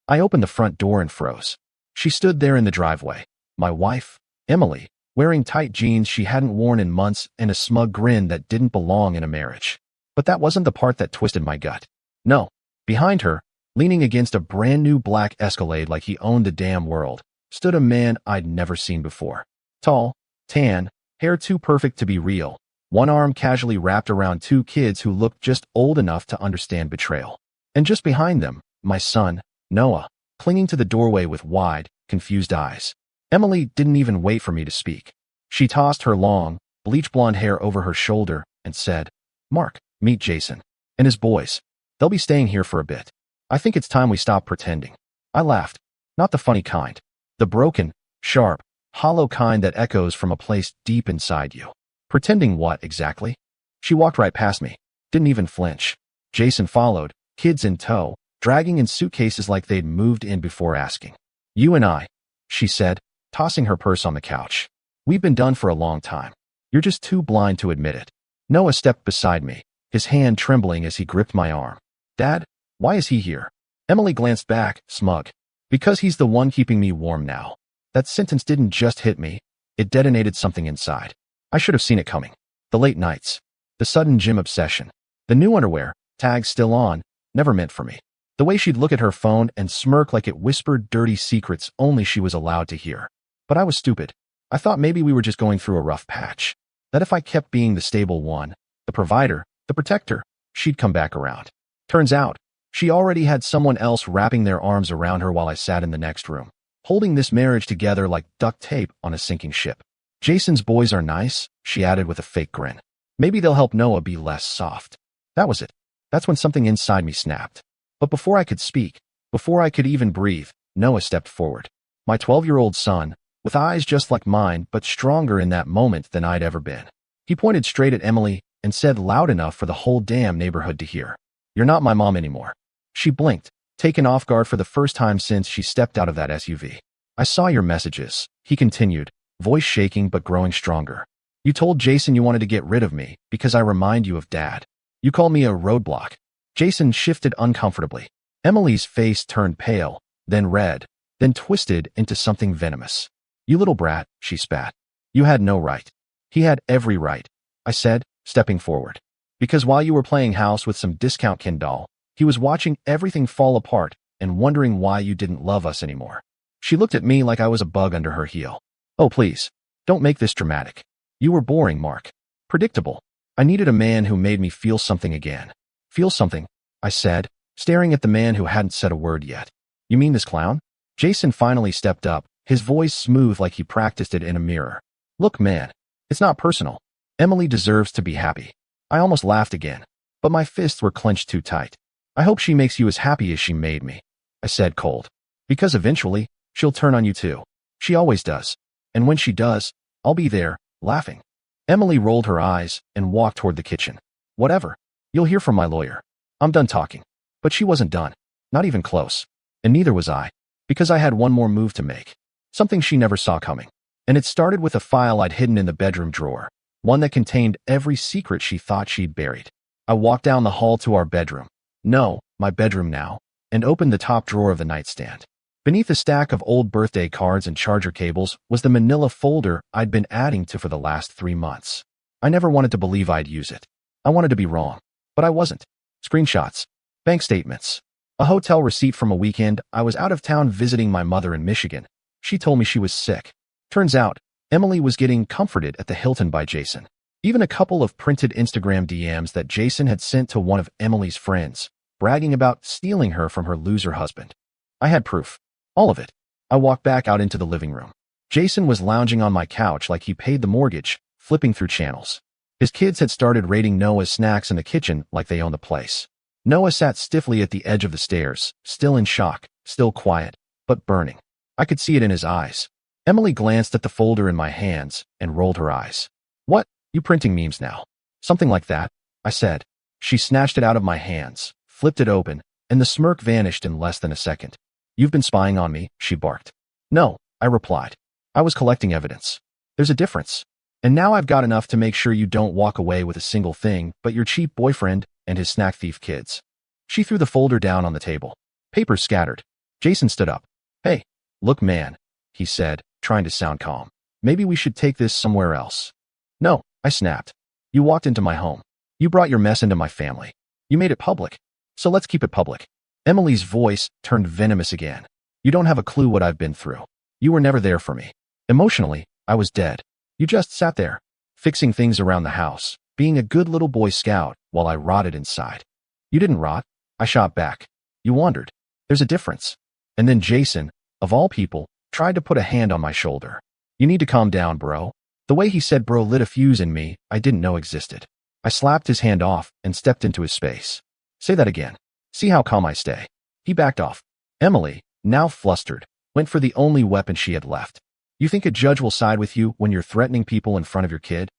I opened the front door and froze. She stood there in the driveway. My wife, Emily, wearing tight jeans she hadn't worn in months and a smug grin that didn't belong in a marriage. But that wasn't the part that twisted my gut. No. Behind her, leaning against a brand new black Escalade like he owned the damn world, stood a man I'd never seen before. Tall, tan, hair too perfect to be real, one arm casually wrapped around two kids who looked just old enough to understand betrayal. And just behind them, my son, Noah, clinging to the doorway with wide, confused eyes. Emily didn't even wait for me to speak. She tossed her long, bleach blonde hair over her shoulder and said, "Mark, meet Jason. And his boys. They'll be staying here for a bit. I think it's time we stop pretending." I laughed. Not the funny kind. The broken, sharp, hollow kind that echoes from a place deep inside you. Pretending what, exactly? She walked right past me. Didn't even flinch. Jason followed, kids in tow, dragging in suitcases like they'd moved in before asking. "You and I," she said, tossing her purse on the couch. "We've been done for a long time. You're just too blind to admit it." Noah stepped beside me, his hand trembling as he gripped my arm. "Dad, why is he here?" Emily glanced back, smug. "Because he's the one keeping me warm now." That sentence didn't just hit me, it detonated something inside. I should have seen it coming. The late nights. The sudden gym obsession. The new underwear, tags still on, never meant for me. The way she'd look at her phone and smirk like it whispered dirty secrets only she was allowed to hear. But I was stupid. I thought maybe we were just going through a rough patch. That if I kept being the stable one, the provider, the protector, she'd come back around. Turns out, she already had someone else wrapping their arms around her while I sat in the next room, holding this marriage together like duct tape on a sinking ship. "Jason's boys are nice," she added with a fake grin. "Maybe they'll help Noah be less soft." That was it. That's when something inside me snapped. But before I could speak, before I could even breathe, Noah stepped forward. My 12-year-old son, with eyes just like mine but stronger in that moment than I'd ever been. He pointed straight at Emily and said loud enough for the whole damn neighborhood to hear, "You're not my mom anymore." She blinked, taken off guard for the first time since she stepped out of that SUV. "I saw your messages," he continued, voice shaking but growing stronger. "You told Jason you wanted to get rid of me because I remind you of Dad. You call me a roadblock." Jason shifted uncomfortably. Emily's face turned pale, then red, then twisted into something venomous. "You little brat," she spat. "You had no right." "He had every right," I said, stepping forward. "Because while you were playing house with some discount Ken doll, he was watching everything fall apart and wondering why you didn't love us anymore." She looked at me like I was a bug under her heel. "Oh, please, don't make this dramatic. You were boring, Mark. Predictable. I needed a man who made me feel something again." "Feel something?" I said, staring at the man who hadn't said a word yet. "You mean this clown?" Jason finally stepped up, his voice smooth like he practiced it in a mirror. "Look, man, it's not personal. Emily deserves to be happy." I almost laughed again, but my fists were clenched too tight. "I hope she makes you as happy as she made me," I said cold. "Because eventually, she'll turn on you too. She always does. And when she does, I'll be there, laughing." Emily rolled her eyes and walked toward the kitchen. "Whatever. You'll hear from my lawyer. I'm done talking." But she wasn't done. Not even close. And neither was I. Because I had one more move to make. Something she never saw coming. And it started with a file I'd hidden in the bedroom drawer. One that contained every secret she thought she'd buried. I walked down the hall to our bedroom. No, my bedroom now. And opened the top drawer of the nightstand. Beneath a stack of old birthday cards and charger cables was the manila folder I'd been adding to for the last 3 months. I never wanted to believe I'd use it. I wanted to be wrong. But I wasn't. Screenshots. Bank statements. A hotel receipt from a weekend I was out of town visiting my mother in Michigan. She told me she was sick. Turns out, Emily was getting comforted at the Hilton by Jason. Even a couple of printed Instagram DMs that Jason had sent to one of Emily's friends, bragging about stealing her from her loser husband. I had proof. All of it. I walked back out into the living room. Jason was lounging on my couch like he paid the mortgage, flipping through channels. His kids had started raiding Noah's snacks in the kitchen like they owned the place. Noah sat stiffly at the edge of the stairs, still in shock, still quiet, but burning. I could see it in his eyes. Emily glanced at the folder in my hands and rolled her eyes. "What? You printing memes now?" "Something like that," I said. She snatched it out of my hands, flipped it open, and the smirk vanished in less than a second. "You've been spying on me," she barked. "No," I replied. "I was collecting evidence. There's a difference. And now I've got enough to make sure you don't walk away with a single thing but your cheap boyfriend and his snack thief kids." She threw the folder down on the table. Papers scattered. Jason stood up. Hey, look man, he said, trying to sound calm. Maybe we should take this somewhere else. No, I snapped. You walked into my home. You brought your mess into my family. You made it public. So let's keep it public. Emily's voice turned venomous again. You don't have a clue what I've been through. You were never there for me. Emotionally, I was dead. You just sat there, fixing things around the house, being a good little Boy Scout while I rotted inside. You didn't rot. I shot back. You wandered. There's a difference. And then Jason, of all people, tried to put a hand on my shoulder. You need to calm down, bro. The way he said bro lit a fuse in me I didn't know existed. I slapped his hand off and stepped into his space. Say that again. See how calm I stay. He backed off. Emily, now flustered, went for the only weapon she had left. You think a judge will side with you when you're threatening people in front of your kid?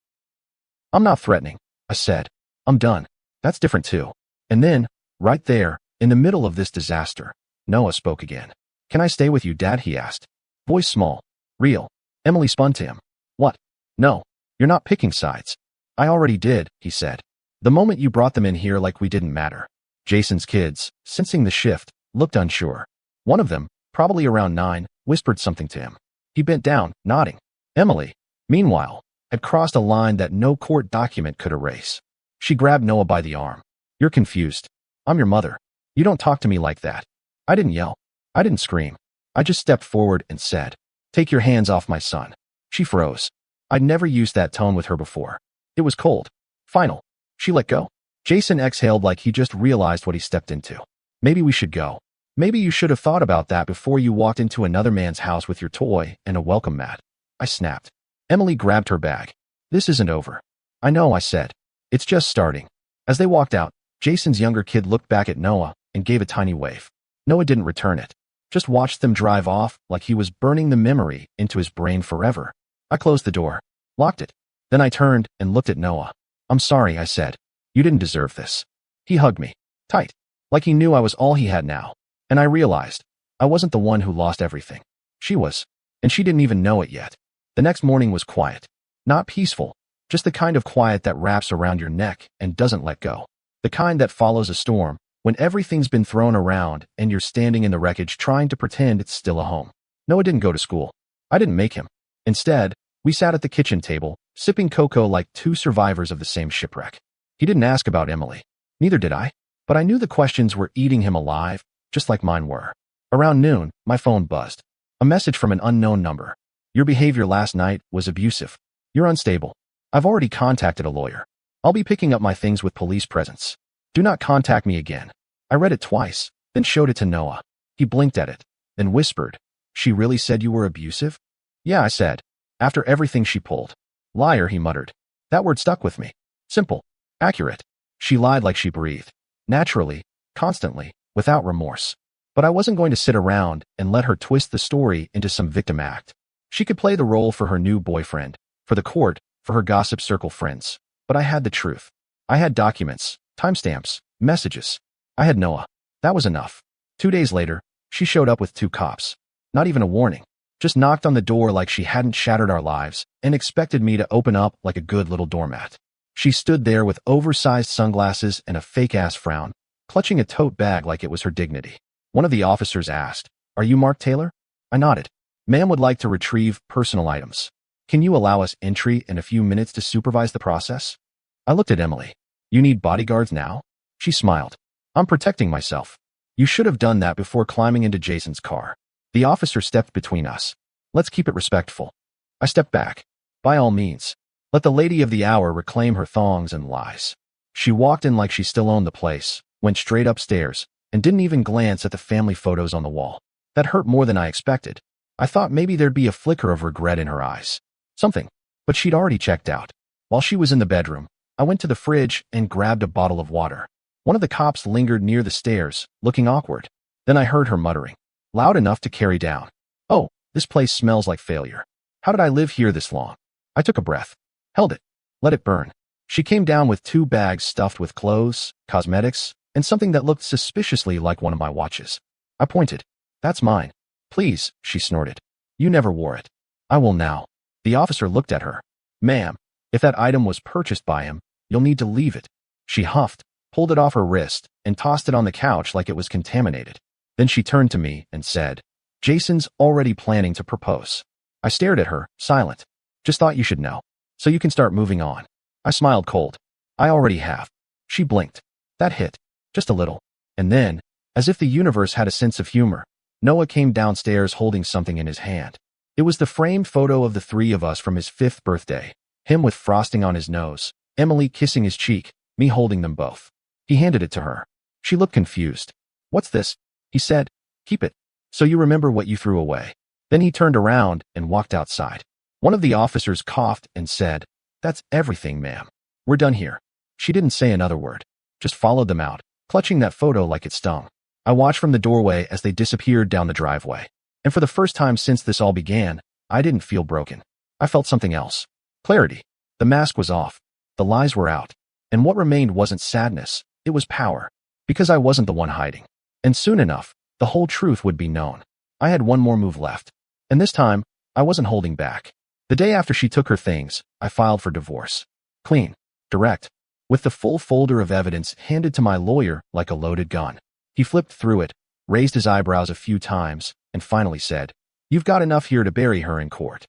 I'm not threatening, I said. I'm done. That's different too. And then, right there, in the middle of this disaster, Noah spoke again. Can I stay with you, Dad? He asked. Voice small. Real. Emily spun to him. What? No. You're not picking sides. I already did, he said. The moment you brought them in here like we didn't matter. Jason's kids, sensing the shift, looked unsure. One of them, probably around 9, whispered something to him. He bent down, nodding. Emily, meanwhile, had crossed a line that no court document could erase. She grabbed Noah by the arm. You're confused. I'm your mother. You don't talk to me like that. I didn't yell. I didn't scream. I just stepped forward and said, take your hands off my son. She froze. I'd never used that tone with her before. It was cold. Final. She let go. Jason exhaled like he just realized what he stepped into. Maybe we should go. Maybe you should have thought about that before you walked into another man's house with your toy and a welcome mat. I snapped. Emily grabbed her bag. This isn't over. I know, I said. It's just starting. As they walked out, Jason's younger kid looked back at Noah and gave a tiny wave. Noah didn't return it. Just watched them drive off like he was burning the memory into his brain forever. I closed the door. Locked it. Then I turned and looked at Noah. I'm sorry, I said. You didn't deserve this. He hugged me. Tight. Like he knew I was all he had now. And I realized I wasn't the one who lost everything. She was. And she didn't even know it yet. The next morning was quiet. Not peaceful. Just the kind of quiet that wraps around your neck and doesn't let go. The kind that follows a storm, when everything's been thrown around and you're standing in the wreckage trying to pretend it's still a home. Noah didn't go to school. I didn't make him. Instead, we sat at the kitchen table, sipping cocoa like two survivors of the same shipwreck. He didn't ask about Emily. Neither did I. But I knew the questions were eating him alive, just like mine were. Around noon, my phone buzzed. A message from an unknown number. Your behavior last night was abusive. You're unstable. I've already contacted a lawyer. I'll be picking up my things with police presence. Do not contact me again. I read it twice, then showed it to Noah. He blinked at it, then whispered. She really said you were abusive? Yeah, I said. After everything she pulled. Liar, he muttered. That word stuck with me. Simple. Accurate. She lied like she breathed. Naturally, constantly, without remorse. But I wasn't going to sit around and let her twist the story into some victim act. She could play the role for her new boyfriend, for the court, for her gossip circle friends. But I had the truth. I had documents, timestamps, messages. I had Noah. That was enough. 2 days later, she showed up with 2 cops. Not even a warning. Just knocked on the door like she hadn't shattered our lives and expected me to open up like a good little doormat. She stood there with oversized sunglasses and a fake-ass frown, clutching a tote bag like it was her dignity. One of the officers asked, "Are you Mark Taylor?" I nodded. "Ma'am would like to retrieve personal items. Can you allow us entry in a few minutes to supervise the process?" I looked at Emily. "You need bodyguards now?" She smiled. "I'm protecting myself." "You should have done that before climbing into Jason's car." The officer stepped between us. "Let's keep it respectful." I stepped back. "By all means. Let the lady of the hour reclaim her thongs and lies." She walked in like she still owned the place, went straight upstairs, and didn't even glance at the family photos on the wall. That hurt more than I expected. I thought maybe there'd be a flicker of regret in her eyes. Something. But she'd already checked out. While she was in the bedroom, I went to the fridge and grabbed a bottle of water. One of the cops lingered near the stairs, looking awkward. Then I heard her muttering, loud enough to carry down. "Oh, this place smells like failure. How did I live here this long?" I took a breath. Held it. Let it burn. She came down with 2 bags stuffed with clothes, cosmetics, and something that looked suspiciously like one of my watches. I pointed. "That's mine." "Please," she snorted. "You never wore it." "I will now." The officer looked at her. "Ma'am, if that item was purchased by him, you'll need to leave it." She huffed, pulled it off her wrist, and tossed it on the couch like it was contaminated. Then she turned to me and said, "Jason's already planning to propose." I stared at her, silent. "Just thought you should know. So you can start moving on." I smiled cold. "I already have." She blinked. That hit. Just a little. And then, as if the universe had a sense of humor, Noah came downstairs holding something in his hand. It was the framed photo of the three of us from his 5th birthday. Him with frosting on his nose, Emily kissing his cheek, me holding them both. He handed it to her. She looked confused. "What's this?" He said. "Keep it. So you remember what you threw away." Then he turned around and walked outside. One of the officers coughed and said, "That's everything, ma'am. We're done here." She didn't say another word, just followed them out, clutching that photo like it stung. I watched from the doorway as they disappeared down the driveway. And for the first time since this all began, I didn't feel broken. I felt something else. Clarity. The mask was off. The lies were out. And what remained wasn't sadness, it was power. Because I wasn't the one hiding. And soon enough, the whole truth would be known. I had one more move left. And this time, I wasn't holding back. The day after she took her things, I filed for divorce. Clean. Direct. With the full folder of evidence handed to my lawyer like a loaded gun. He flipped through it, raised his eyebrows a few times, and finally said, "You've got enough here to bury her in court."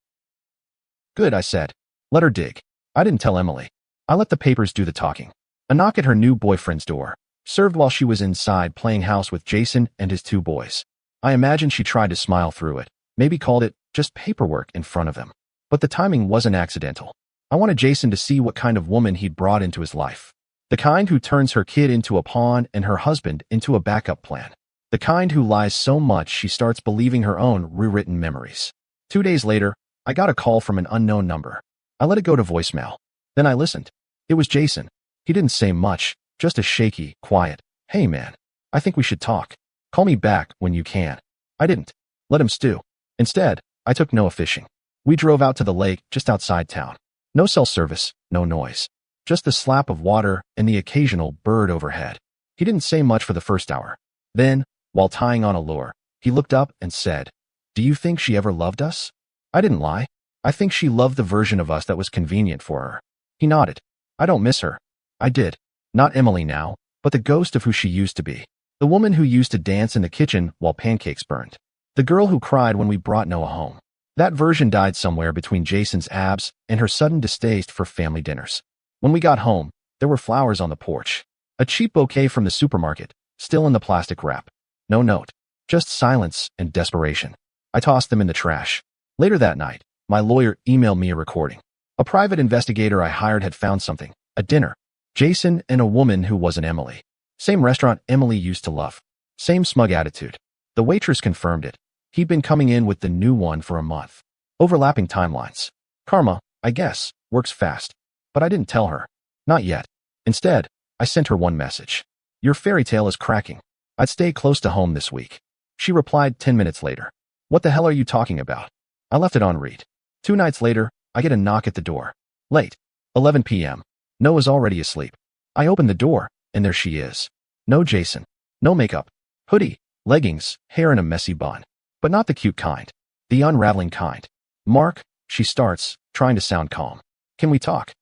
"Good," I said. "Let her dig." I didn't tell Emily. I let the papers do the talking. A knock at her new boyfriend's door, served while she was inside playing house with Jason and his 2 boys. I imagined she tried to smile through it, maybe called it just paperwork in front of him. But the timing wasn't accidental. I wanted Jason to see what kind of woman he'd brought into his life. The kind who turns her kid into a pawn and her husband into a backup plan. The kind who lies so much she starts believing her own rewritten memories. 2 days later, I got a call from an unknown number. I let it go to voicemail. Then I listened. It was Jason. He didn't say much, just a shaky, quiet, "Hey man, I think we should talk. Call me back when you can." I didn't. Let him stew. Instead, I took Noah fishing. We drove out to the lake just outside town. No cell service, no noise. Just the slap of water and the occasional bird overhead. He didn't say much for the first hour. Then, while tying on a lure, he looked up and said, "Do you think she ever loved us?" I didn't lie. "I think she loved the version of us that was convenient for her." He nodded. "I don't miss her." I did. Not Emily now, but the ghost of who she used to be. The woman who used to dance in the kitchen while pancakes burned. The girl who cried when we brought Noah home. That version died somewhere between Jason's abs and her sudden distaste for family dinners. When we got home, there were flowers on the porch. A cheap bouquet from the supermarket, still in the plastic wrap. No note. Just silence and desperation. I tossed them in the trash. Later that night, my lawyer emailed me a recording. A private investigator I hired had found something. A dinner. Jason and a woman who wasn't Emily. Same restaurant Emily used to love. Same smug attitude. The waitress confirmed it. He'd been coming in with the new one for a month. Overlapping timelines. Karma, I guess, works fast. But I didn't tell her. Not yet. Instead, I sent her one message. "Your fairy tale is cracking. I'd stay close to home this week." She replied 10 minutes later. "What the hell are you talking about?" I left it on read. 2 nights later, I get a knock at the door. Late. 11 p.m. Noah's already asleep. I open the door, and there she is. No Jason. No makeup. Hoodie, leggings, hair in a messy bun. But not the cute kind. The unraveling kind. "Mark," she starts, trying to sound calm. "Can we talk?"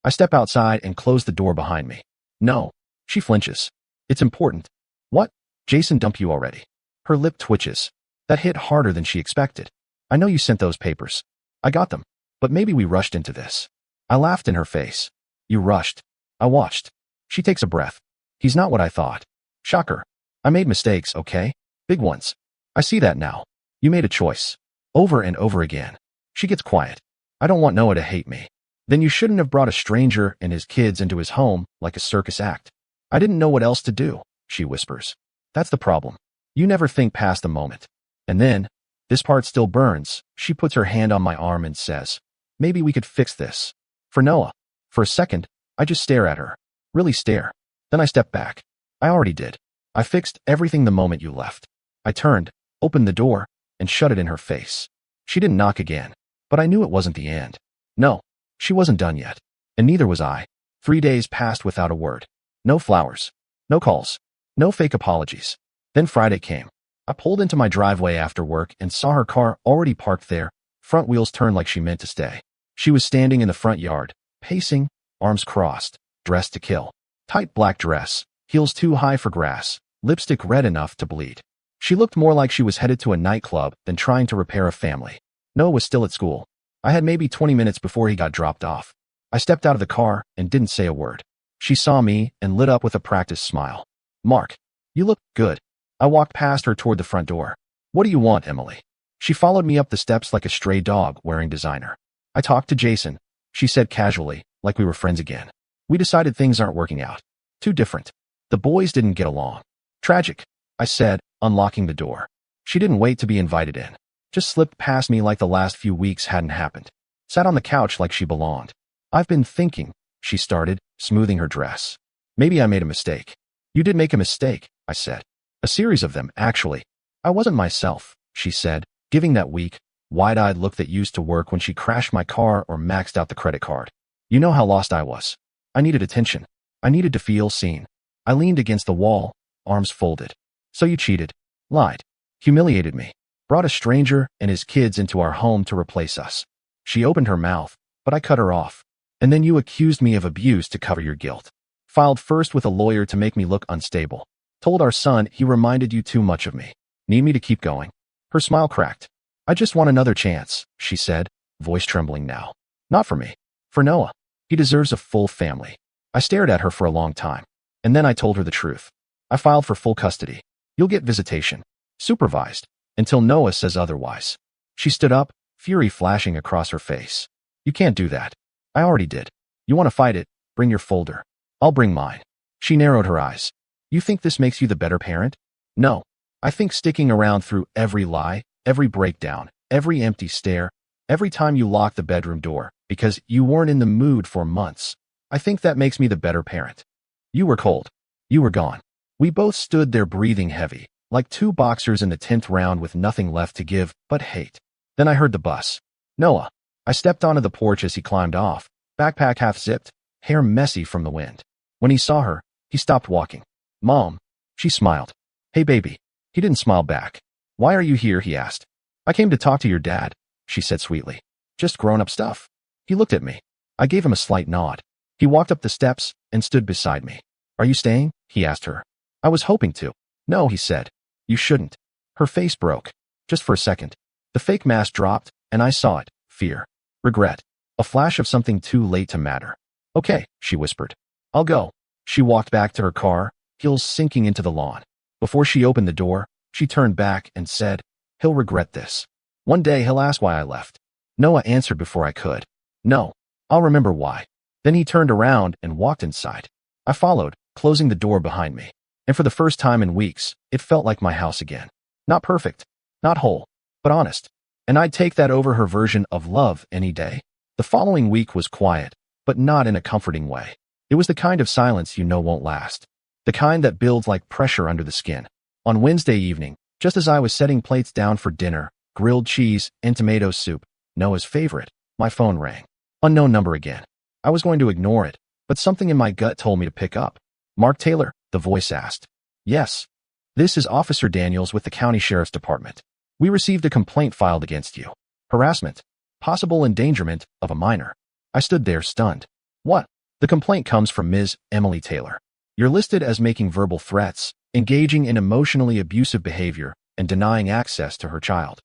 I step outside and close the door behind me. "No." She flinches. "It's important." "What?" "Jason dumped you already." Her lip twitches. That hit harder than she expected. "I know you sent those papers. I got them. But maybe we rushed into this." I laughed in her face. "You rushed." I watched. She takes a breath. "He's not what I thought." Shocker. "I made mistakes, okay? Big ones. I see that now. You made a choice. Over and over again." She gets quiet. "I don't want Noah to hate me." "Then you shouldn't have brought a stranger and his kids into his home like a circus act." "I didn't know what else to do," she whispers. "That's the problem. You never think past the moment." And then, this part still burns, she puts her hand on my arm and says, "Maybe we could fix this. For Noah." For a second, I just stare at her. Really stare. Then I step back. I already did. I fixed everything the moment you left. I turned, opened the door, and shut it in her face. She didn't knock again, but I knew it wasn't the end. No, she wasn't done yet. And neither was I. 3 days passed without a word. No flowers. No calls. No fake apologies. Then Friday came. I pulled into my driveway after work and saw her car already parked there, front wheels turned like she meant to stay. She was standing in the front yard, pacing, arms crossed, dressed to kill. Tight black dress, heels too high for grass, lipstick red enough to bleed. She looked more like she was headed to a nightclub than trying to repair a family. Noah was still at school. I had maybe 20 minutes before he got dropped off. I stepped out of the car and didn't say a word. She saw me and lit up with a practiced smile. Mark, you look good. I walked past her toward the front door. What do you want, Emily? She followed me up the steps like a stray dog wearing designer. I talked to Jason, she said casually, like we were friends again. We decided things aren't working out. Too different. The boys didn't get along. Tragic, I said, unlocking the door. She didn't wait to be invited in. Just slipped past me like the last few weeks hadn't happened. Sat on the couch like she belonged. I've been thinking, she started, smoothing her dress. Maybe I made a mistake. You did make a mistake, I said. A series of them, actually. I wasn't myself, she said, giving that weak, wide-eyed look that used to work when she crashed my car or maxed out the credit card. You know how lost I was. I needed attention. I needed to feel seen. I leaned against the wall, arms folded. So you cheated, lied, humiliated me, brought a stranger and his kids into our home to replace us. She opened her mouth, but I cut her off. And then you accused me of abuse to cover your guilt. Filed first with a lawyer to make me look unstable. Told our son he reminded you too much of me. Need me to keep going? Her smile cracked. I just want another chance, she said, voice trembling now. Not for me. For Noah. He deserves a full family. I stared at her for a long time. And then I told her the truth. I filed for full custody. You'll get visitation. Supervised. Until Noah says otherwise. She stood up, fury flashing across her face. You can't do that. I already did. You want to fight it? Bring your folder. I'll bring mine. She narrowed her eyes. You think this makes you the better parent? No. I think sticking around through every lie, every breakdown, every empty stare, every time you lock the bedroom door, because you weren't in the mood for months, I think that makes me the better parent. You were cold. You were gone. We both stood there breathing heavy, like two boxers in the 10th round with nothing left to give but hate. Then I heard the bus. Noah. I stepped onto the porch as he climbed off, backpack half zipped, hair messy from the wind. When he saw her, he stopped walking. Mom. She smiled. Hey baby. He didn't smile back. Why are you here? He asked. I came to talk to your dad, she said sweetly. Just grown-up stuff. He looked at me. I gave him a slight nod. He walked up the steps and stood beside me. Are you staying? He asked her. I was hoping to. No, he said. You shouldn't. Her face broke. Just for a second. The fake mask dropped, and I saw it. Fear. Regret. A flash of something too late to matter. Okay, she whispered. I'll go. She walked back to her car, heels sinking into the lawn. Before she opened the door, she turned back and said, He'll regret this. One day he'll ask why I left. Noah answered before I could. No. I'll remember why. Then he turned around and walked inside. I followed, closing the door behind me. And for the first time in weeks, it felt like my house again. Not perfect, not whole, but honest. And I'd take that over her version of love any day. The following week was quiet, but not in a comforting way. It was the kind of silence you know won't last. The kind that builds like pressure under the skin. On Wednesday evening, just as I was setting plates down for dinner, grilled cheese and tomato soup, Noah's favorite, my phone rang. Unknown number again. I was going to ignore it, but something in my gut told me to pick up. Mark Taylor, the voice asked. Yes. This is Officer Daniels with the County Sheriff's Department. We received a complaint filed against you. Harassment. Possible endangerment of a minor. I stood there stunned. What? The complaint comes from Ms. Emily Taylor. You're listed as making verbal threats, engaging in emotionally abusive behavior, and denying access to her child.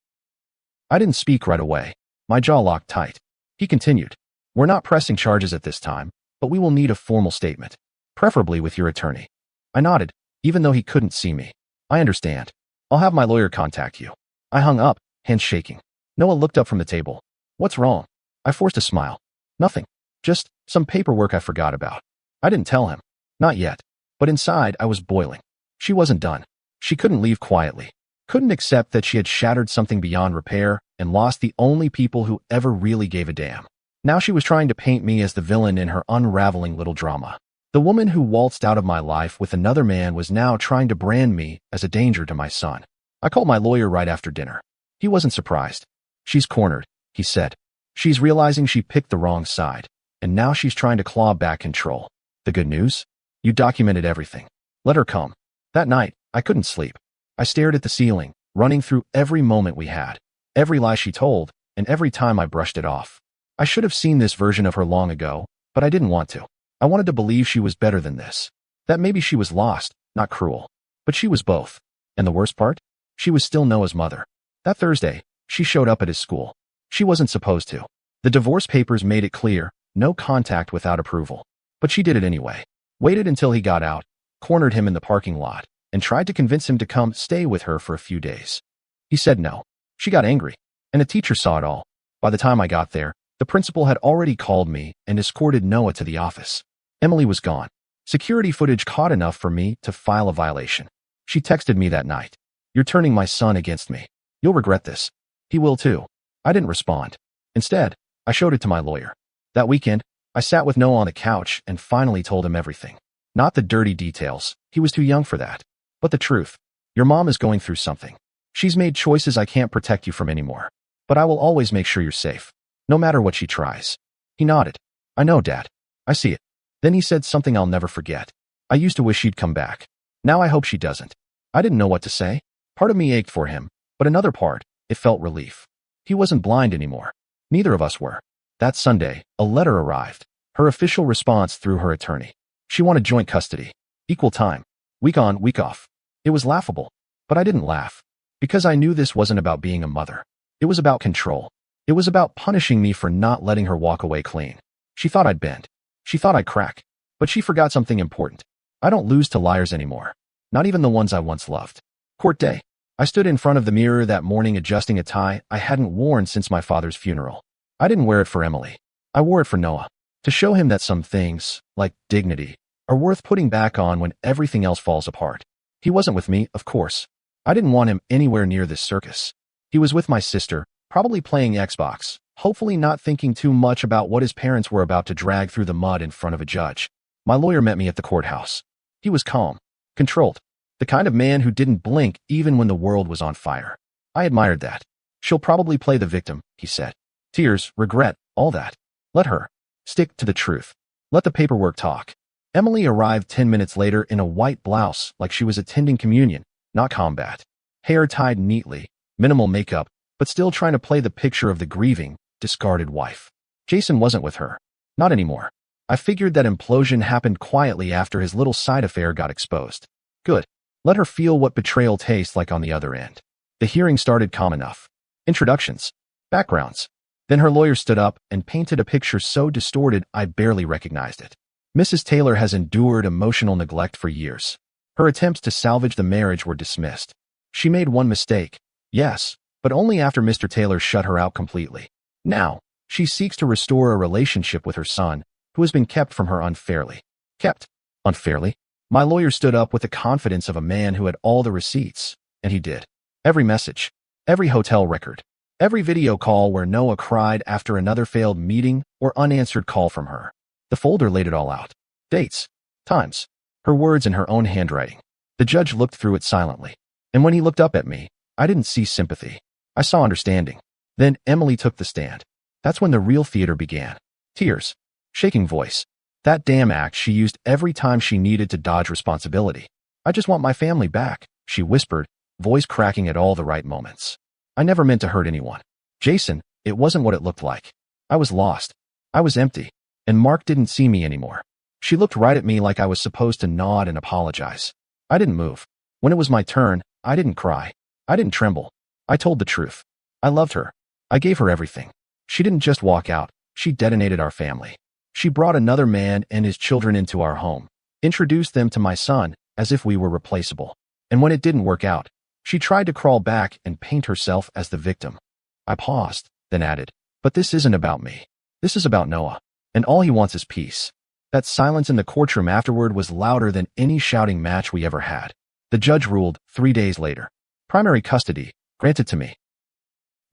I didn't speak right away. My jaw locked tight. He continued. We're not pressing charges at this time, but we will need a formal statement, preferably with your attorney. I nodded, even though he couldn't see me. I understand. I'll have my lawyer contact you. I hung up, hands shaking. Noah looked up from the table. What's wrong? I forced a smile. Nothing. Just some paperwork I forgot about. I didn't tell him. Not yet. But inside, I was boiling. She wasn't done. She couldn't leave quietly. Couldn't accept that she had shattered something beyond repair and lost the only people who ever really gave a damn. Now she was trying to paint me as the villain in her unraveling little drama. The woman who waltzed out of my life with another man was now trying to brand me as a danger to my son. I called my lawyer right after dinner. He wasn't surprised. She's cornered, he said. She's realizing she picked the wrong side, and now she's trying to claw back control. The good news? You documented everything. Let her come. That night, I couldn't sleep. I stared at the ceiling, running through every moment we had, every lie she told, and every time I brushed it off. I should have seen this version of her long ago, but I didn't want to. I wanted to believe she was better than this. That maybe she was lost, not cruel. But she was both. And the worst part? She was still Noah's mother. That Thursday, she showed up at his school. She wasn't supposed to. The divorce papers made it clear, no contact without approval. But she did it anyway. Waited until he got out, cornered him in the parking lot, and tried to convince him to come stay with her for a few days. He said no. She got angry, and the teacher saw it all. By the time I got there, the principal had already called me and escorted Noah to the office. Emily was gone. Security footage caught enough for me to file a violation. She texted me that night. "You're turning my son against me. You'll regret this." "He will too." I didn't respond. Instead, I showed it to my lawyer. That weekend, I sat with Noah on the couch and finally told him everything. Not the dirty details. He was too young for that. But the truth. Your mom is going through something. She's made choices I can't protect you from anymore. But I will always make sure you're safe, no matter what she tries. He nodded. "I know, Dad. I see it." Then he said something I'll never forget. "I used to wish she'd come back. Now I hope she doesn't." I didn't know what to say. Part of me ached for him, but another part, it felt relief. He wasn't blind anymore. Neither of us were. That Sunday, a letter arrived. Her official response through her attorney. She wanted joint custody. Equal time. Week on, week off. It was laughable. But I didn't laugh. Because I knew this wasn't about being a mother. It was about control. It was about punishing me for not letting her walk away clean. She thought I'd bend. She thought I'd crack. But she forgot something important. I don't lose to liars anymore. Not even the ones I once loved. Court day. I stood in front of the mirror that morning adjusting a tie I hadn't worn since my father's funeral. I didn't wear it for Emily. I wore it for Noah. To show him that some things, like dignity, are worth putting back on when everything else falls apart. He wasn't with me, of course. I didn't want him anywhere near this circus. He was with my sister, probably playing Xbox, hopefully not thinking too much about what his parents were about to drag through the mud in front of a judge. My lawyer met me at the courthouse. He was calm, controlled, the kind of man who didn't blink even when the world was on fire. I admired that. "She'll probably play the victim," he said. "Tears, regret, all that. Let her. Stick to the truth. Let the paperwork talk." Emily arrived 10 minutes later in a white blouse like she was attending communion, not combat. Hair tied neatly, minimal makeup, but still trying to play the picture of the grieving, discarded wife. Jason wasn't with her. Not anymore. I figured that implosion happened quietly after his little side affair got exposed. Good. Let her feel what betrayal tastes like on the other end. The hearing started calm enough. Introductions. Backgrounds. Then her lawyer stood up and painted a picture so distorted I barely recognized it. Mrs. Taylor has endured emotional neglect for years. Her attempts to salvage the marriage were dismissed. She made one mistake, yes, but only after Mr. Taylor shut her out completely. Now, she seeks to restore a relationship with her son, who has been kept from her unfairly. Kept unfairly? My lawyer stood up with the confidence of a man who had all the receipts, and he did. Every message, every hotel record, every video call where Noah cried after another failed meeting or unanswered call from her. The folder laid it all out. Dates, times, her words in her own handwriting. The judge looked through it silently. And when he looked up at me, I didn't see sympathy. I saw understanding. Then Emily took the stand. That's when the real theater began. Tears. Shaking voice. That damn act she used every time she needed to dodge responsibility. "I just want my family back," she whispered, voice cracking at all the right moments. I never meant to hurt anyone. Jason, it wasn't what it looked like. I was lost. I was empty. And Mark didn't see me anymore. She looked right at me like I was supposed to nod and apologize. I didn't move. When it was my turn, I didn't cry. I didn't tremble. I told the truth. I loved her. I gave her everything. She didn't just walk out. She detonated our family. She brought another man and his children into our home, introduced them to my son as if we were replaceable. And when it didn't work out, she tried to crawl back and paint herself as the victim. I paused, then added, "But this isn't about me. This is about Noah. And all he wants is peace." That silence in the courtroom afterward was louder than any shouting match we ever had. The judge ruled 3 days later. Primary custody, granted to me.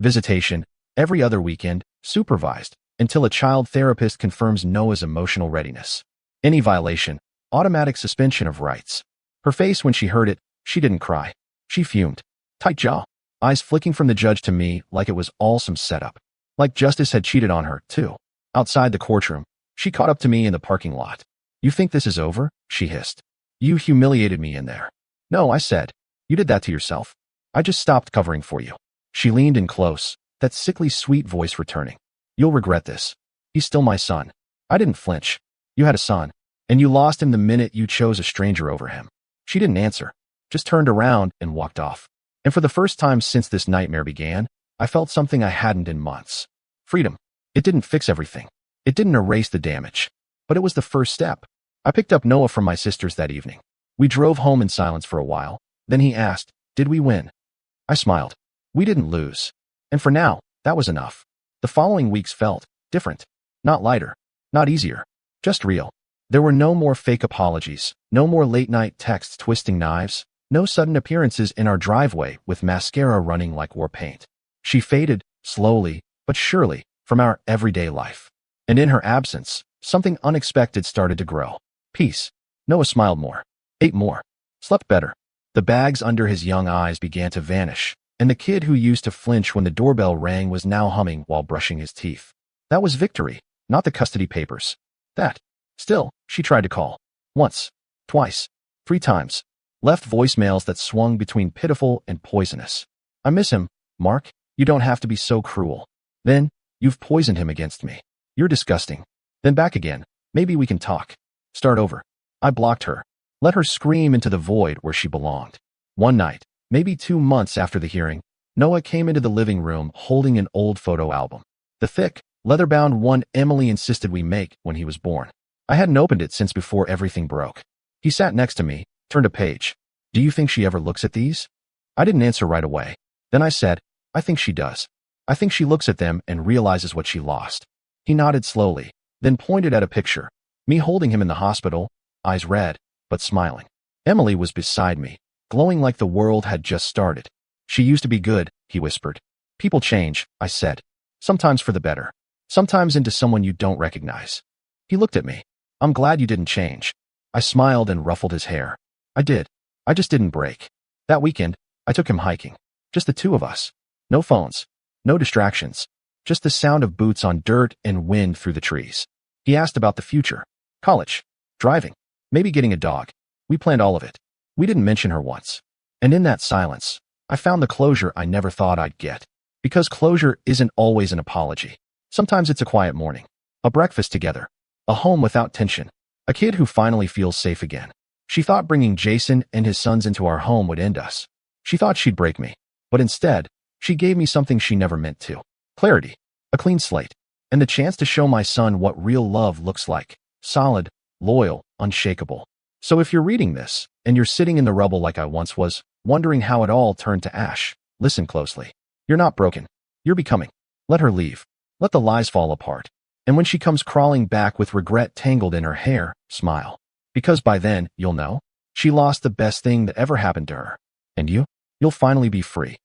Visitation, every other weekend, supervised, until a child therapist confirms Noah's emotional readiness. Any violation, automatic suspension of rights. Her face when she heard it, she didn't cry. She fumed. Tight jaw, eyes flicking from the judge to me like it was all some setup. Like justice had cheated on her, too. Outside the courtroom, she caught up to me in the parking lot. "You think this is over?" she hissed. "You humiliated me in there." "No," I said. "You did that to yourself. I just stopped covering for you." She leaned in close, that sickly sweet voice returning. "You'll regret this. He's still my son." I didn't flinch. "You had a son, and you lost him the minute you chose a stranger over him." She didn't answer, just turned around and walked off. And for the first time since this nightmare began, I felt something I hadn't in months. Freedom. It didn't fix everything. It didn't erase the damage. But it was the first step. I picked up Noah from my sister's that evening. We drove home in silence for a while. Then he asked, "Did we win?" I smiled. We didn't lose. And for now, that was enough. The following weeks felt different. Not lighter. Not easier. Just real. There were no more fake apologies, no more late-night texts twisting knives, no sudden appearances in our driveway with mascara running like war paint. She faded, slowly, but surely, from our everyday life. And in her absence, something unexpected started to grow. Peace. Noah smiled more, ate more, slept better. The bags under his young eyes began to vanish, and the kid who used to flinch when the doorbell rang was now humming while brushing his teeth. That was victory, not the custody papers. That. Still, she tried to call. Once, twice, 3 times. Left voicemails that swung between pitiful and poisonous. "I miss him, Mark. You don't have to be so cruel." Then, "You've poisoned him against me. You're disgusting." Then back again. "Maybe we can talk." Start over. I blocked her. Let her scream into the void where she belonged. One night, maybe 2 months after the hearing, Noah came into the living room holding an old photo album. The thick, leather-bound one Emily insisted we make when he was born. I hadn't opened it since before everything broke. He sat next to me, turned a page. "Do you think she ever looks at these?" I didn't answer right away. Then I said, "I think she does. I think she looks at them and realizes what she lost." He nodded slowly, then pointed at a picture. Me holding him in the hospital, eyes red, but smiling. Emily was beside me, glowing like the world had just started. "She used to be good," he whispered. "People change," I said. "Sometimes for the better. Sometimes into someone you don't recognize." He looked at me. "I'm glad you didn't change." I smiled and ruffled his hair. "I did. I just didn't break." That weekend, I took him hiking. Just the 2 of us. No phones. No distractions. Just the sound of boots on dirt and wind through the trees. He asked about the future. College. Driving. Maybe getting a dog. We planned all of it. We didn't mention her once. And in that silence, I found the closure I never thought I'd get. Because closure isn't always an apology. Sometimes it's a quiet morning. A breakfast together. A home without tension. A kid who finally feels safe again. She thought bringing Jason and his sons into our home would end us. She thought she'd break me. But instead, she gave me something she never meant to. Clarity. A clean slate. And the chance to show my son what real love looks like. Solid, loyal, unshakable. So if you're reading this, and you're sitting in the rubble like I once was, wondering how it all turned to ash, listen closely. You're not broken. You're becoming. Let her leave. Let the lies fall apart. And when she comes crawling back with regret tangled in her hair, smile. Because by then, you'll know, she lost the best thing that ever happened to her. And you'll finally be free.